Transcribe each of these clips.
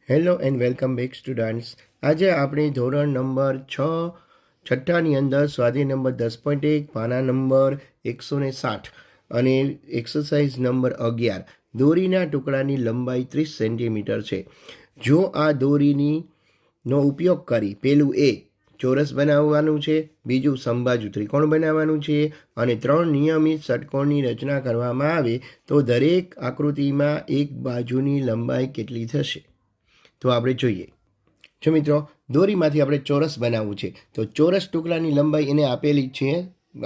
Hello and welcome back students. આજે આપણે ધોરણ નંબર 6 અંદર સ્વાધ્યાય નંબર 10.1 પાના નંબર 160 અને એક્સરસાઇઝ નંબર 11 દોરીના ટુકડાની લંબાઈ 30 સેન્ટીમીટર છે. જો આ દોરીનો ઉપયોગ કરી પેલું એ ચોરસ બનાવવાનું છે, બીજું સમબાજુ ત્રિકોણ બનાવવાનું છે અને 3 નિયમિત ષટકોણની રચના કરવામાં આવે તો દરેક આકૃતિમાં એક બાજુની લંબાઈ કેટલી થશે? તો આપણે જોઈએ. જો મિત્રો, દોરીમાંથી આપણે ચોરસ બનાવવું છે તો ચોરસ ટુકડાની લંબાઈ એને આપેલી છે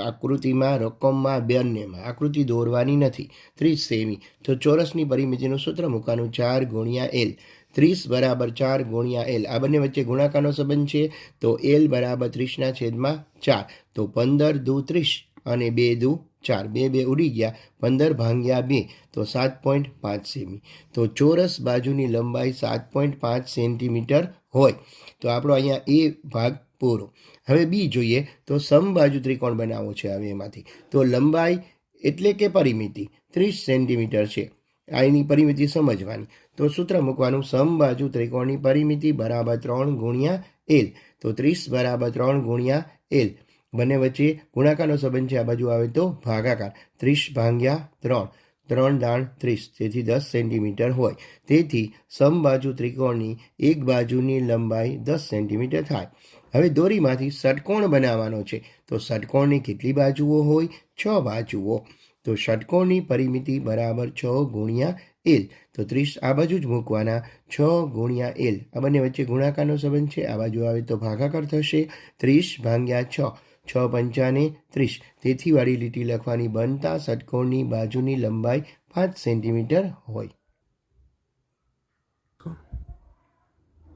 આકૃતિમાં, રકમમાં, બંનેમાં. આકૃતિ દોરવાની નથી. 30 સેમી. તો ચોરસની પરિમિતિનું સૂત્ર મૂકવાનું 4 ગુણ્યા L. 30 બરાબર 4 ગુણ્યા L. આ બંને વચ્ચે ગુણાકારનો સંબંધ છે તો L બરાબર 30/4. તો 15 દુ 30 અને 2 દુ 4. 2 ઉડી ગયા. 15 ભાગ્યા 2 તો 7.5 સેમી. તો ચોરસ બાજુની લંબાઈ 7.5 સેન્ટીમીટર હોય. તો આપણો અહીંયા એ ભાગ પૂરો. હવે બી જોઈએ તો સમબાજુ ત્રિકોણ બનાવવો છે. હવે એમાંથી તો લંબાઈ એટલે કે પરિમિતિ 30 સેન્ટીમીટર છે. આ એની પરિમિતિ સમજવાની. તો સૂત્ર મૂકવાનું સમબાજુ ત્રિકોણની પરિમિતિ બરાબર 3 ગુણ્યા L. તો 30 બરાબર 3 ગુણ્યા L. બંને વચ્ચે ગુણાકારનો સંબંધ છે. આ બાજુ આવે તો ભાગાકાર. 30 ભાગ્યા 3. 3 દાણ 30. તેથી 10 સેન્ટીમીટર હોય. તેથી સમબાજુ ત્રિકોણની એક બાજુની લંબાઈ 10 સેન્ટીમીટર થાય. હવે દોરીમાંથી ષટકોણ બનાવવાનો છે. તો ષટકોણની કેટલી બાજુઓ હોય? 6 બાજુઓ. તો ષટકોણની પરિમિતિ બરાબર 6 ગુણ્યા L. તો 30 આ બાજુ જ મૂકવાના. 6 ગુણ્યા L. આ બંને વચ્ચે ગુણાકારનો સંબંધ છે. આ બાજુ આવે તો ભાગાકાર થશે. 30 ભાગ્યા 6. 6 પંચાને 30. તેથી વાળી લીટી લખવાની. બનતા ષટકોણની બાજુની લંબાઈ 5 સેન્ટીમીટર હોય.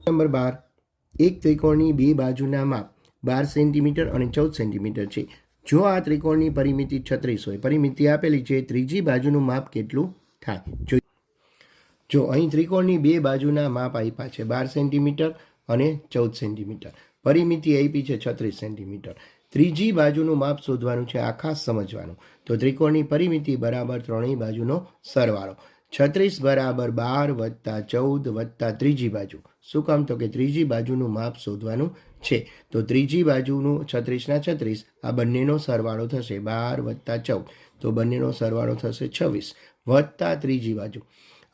નંબર 12. એક ત્રિકોણની બે બાજુના માપ 12 સેન્ટીમીટર અને 14 સેન્ટીમીટર છે. જો આ ત્રિકોણની પરિમિતિ 36 હોય, પરિમિતિ આપેલી છે, ત્રીજી બાજુનું માપ કેટલું થાય? જો અહીં ત્રિકોણની બે બાજુના માપ આપ્યા છે 12 સેન્ટીમીટર અને 14 સેન્ટીમીટર. પરિમિતિ આપી છે 36 સેન્ટીમીટર. ત્રીજી બાજુનું માપ શોધવાનું છે. આ ખાસ સમજવાનું. તો ત્રિકોણની પરિમિતિ બરાબર ત્રણેય બાજુનો સરવાળો. 36 બરાબર 12 વત્તા 14 વત્તા ત્રીજી બાજુ. શું કામ? તો કે ત્રીજી બાજુનું માપ શોધવાનું છે. તો ત્રીજી બાજુનું 36 ના 36. આ બંનેનો સરવાળો થશે 12 વત્તા 14. તો બંનેનો સરવાળો થશે 26 વત્તા ત્રીજી બાજુ.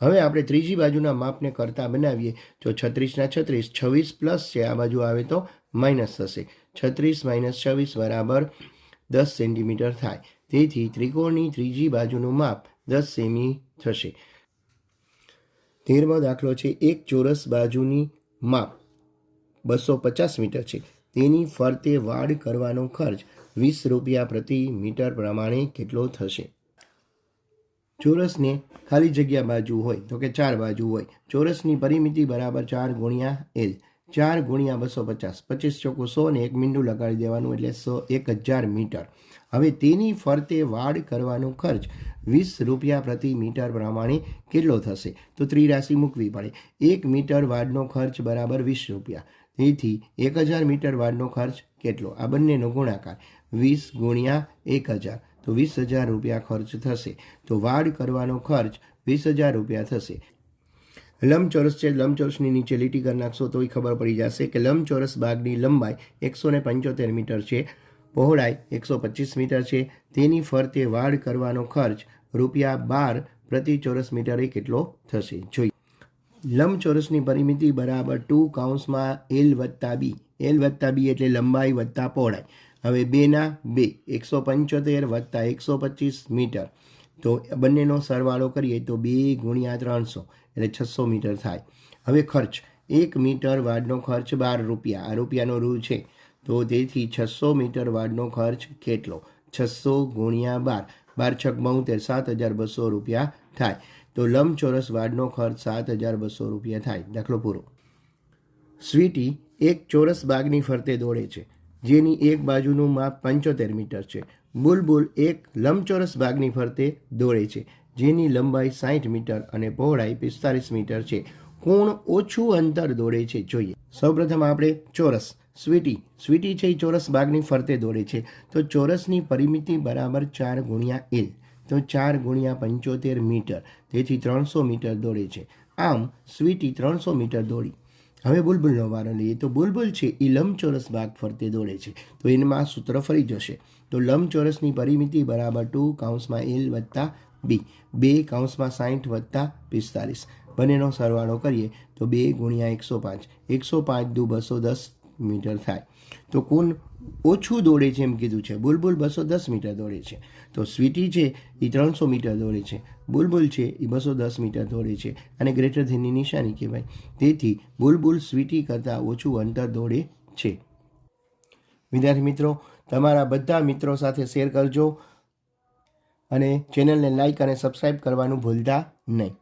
હવે આપણે ત્રીજી બાજુના માપને કરતા બનાવીએ તો 36 ના 36. 26 પ્લસ છે, આ બાજુ આવે તો માઇનસ થશે. 36 માઇનસ 26 બરાબર 10 સેન્ટીમીટર થાય. તેથી ત્રિકોણની ત્રીજી બાજુનું માપ 10 સેમી થશે. 13મો દાખલો છે. એક ચોરસ બાજુની માપ 250 મીટર છે. તેની ફરતે વાડ કરવાનો ખર્ચ 20 રૂપિયા પ્રતિ મીટર પ્રમાણે કેટલો થશે? ચોરસને ખાલી જગ્યા બાજુ હોય તો કે 4 બાજુ હોય. ચોરસની પરિમિતિ બરાબર 4 ગુણ્યા L. 4 ગુણ્યા 250. 25 ચોખ્ખું 100 ને 1 મીંડું લગાડી દેવાનું એટલે 1000 મીટર. હવે તેની ફરતે વાડ કરવાનો ખર્ચ 20 રૂપિયા પ્રતિ મીટર પ્રમાણે કેટલો થશે? તો ત્રિરાશિ મૂકવી પડે. 1 મીટર વાડનો ખર્ચ બરાબર 20 રૂપિયા. તેથી 1000 મીટર વાડનો ખર્ચ કેટલો? આ બંનેનો ગુણાકાર 20 ગુણ્યા 1000. તો 20,000 રૂપિયા ખર્ચ થશે. તો વાડ કરવાનો ખર્ચ 20,000 રૂપિયા થશે. લંબચોરસ છે. લંબચોરસની નીચે લીટી કરી નાખશો તોય ખબર પડી જશે કે લંબચોરસ ભાગની લંબાઈ 175 મીટર છે, પહોળાઈ 125 મીટર છે. તેની ફરતે વાડ કરવાનો ખર્ચ ₹12 પ્રતિ ચોરસ મીટરે કેટલો થશે? જોઈએ. લંબચોરસની પરિમિતિ બરાબર 2 કૌંસમાં L વત્તા B. L વત્તા B એટલે લંબાઈ વત્તા પહોળાઈ. હવે 2 ના 2. 175 વત્તા 125 મીટર. તો બંનેનો સરવાળો કરીએ તો 2 ગુણ્યા 300 એટલે 600 મીટર થાય. હવે ખર્ચ 1 મીટર વાડનો ખર્ચ 12 રૂપિયા. આ રૂપિયાનો રૂ છે. તો તેથી 600 મીટર વાડનો ખર્ચ કેટલો? 600 ગુણ્યા 12. 12 છક 72. 7,200 રૂપિયા થાય. તો લંબચોરસ વાડનો ખર્ચ 7,200 રૂપિયા થાય. દાખલો પૂરો. સ્વીટી એક ચોરસ બાગની ફરતે દોડે છે, જેની એક બાજુનું માપ 75 મીટર છે. બુલબુલ એક લંબચોરસ બાગની ફરતે દોડે છે, જેની લંબાઈ 60 મીટર અને પહોળાઈ 45 મીટર છે. કોણ ઓછું અંતર દોડે છે? જોઈએ. સૌપ્રથમ આપણે ચોરસ. સ્વીટી છે એ ચોરસ બાગની ફરતે દોડે છે. તો ચોરસની પરિમિતિ બરાબર 4 ગુણ્યા L. તો 4 ગુણ્યા 75 મીટર. તેથી 300 મીટર દોડે છે. આમ સ્વીટી 300 મીટર દોડી. હવે બુલબુલનો વારો લઈએ તો બુલબુલ છે એ લંબચોરસ ભાગ ફરતે દોડે છે, તો એમાં આ સૂત્ર ફરી જશે. તો લંબચોરસની પરિમિતિ બરાબર 2 L વત્તા B, 2 60 વત્તા 45. બંનેનો સરવાળો કરીએ તો 2 × 105, 105 દુ 210 મીટર થાય. તો કોણ ઓછું દોડે છે એમ કીધું છે? બુલબુલ 210 મીટર દોડે છે, તો સ્વીટી છે એ 300 મીટર દોડે છે, બુલબુલ છે એ 210 મીટર દોડે છે, અને ગ્રેટર ધેનની નિશાની કહેવાય. તેથી બુલબુલ સ્વીટી કરતાં ઓછું અંતર દોડે છે. વિદ્યાર્થી મિત્રો, તમારા બધા મિત્રો સાથે શેર કરજો અને ચેનલને લાઈક અને સબસ્ક્રાઈબ કરવાનું ભૂલતા નહીં.